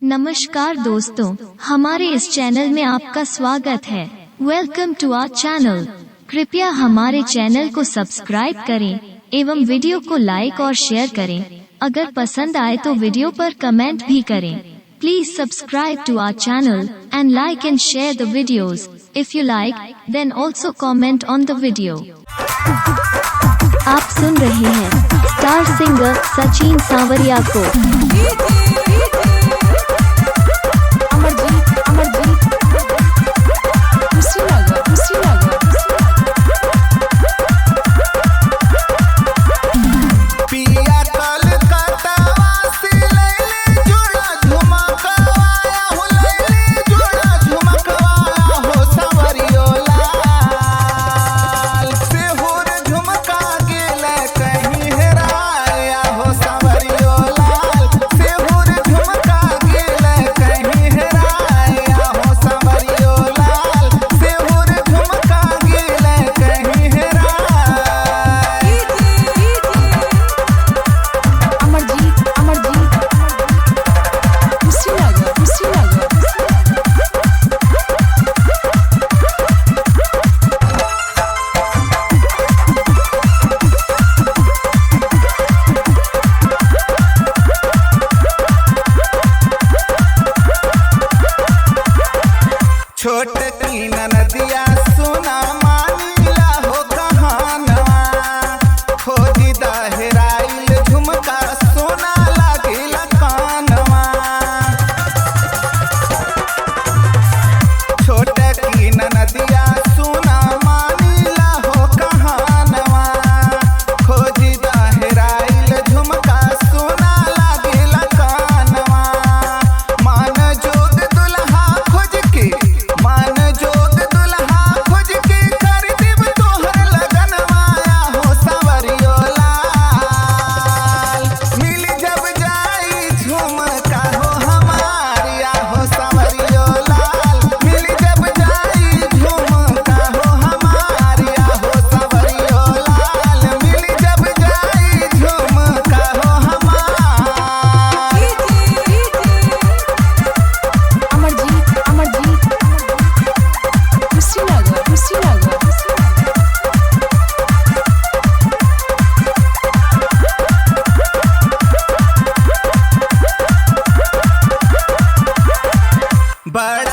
नमस्कार दोस्तों, हमारे इस चैनल में आपका स्वागत है। Welcome two our channel. कृपया हमारे चैनल को सब्सक्राइब करें एवं वीडियो को लाइक और शेयर करें। अगर पसंद आए तो वीडियो पर कमेंट भी करें। Please subscribe to our channel and like and share the videos. If you like, then also comment on the video. आप सुन रहे हैं स्टार सिंगर सचिन सांवरिया को। छोटे की नदिया सुना मानीला हो कहानवा, खोजी दहराइल झुमका सोना लागिल कानवा। छोटे की नदिया सुना मानीला हो कहानवा, खोजी दहराइल झुमका सोना लागिल कानवा। मान जोग दुल्हा खोज के मान जोग दुल्हा खोज के कर देब तोहर लगनवाया हो सांवरियो लाल। मिल जब जाई झुमका हो हमारिया हो सांवरियो लाल। मिल जब जाई झुमका हो हमारिया हो सांवरियो लाल। मिल जब जाई झुमका हो हमार। बड़ा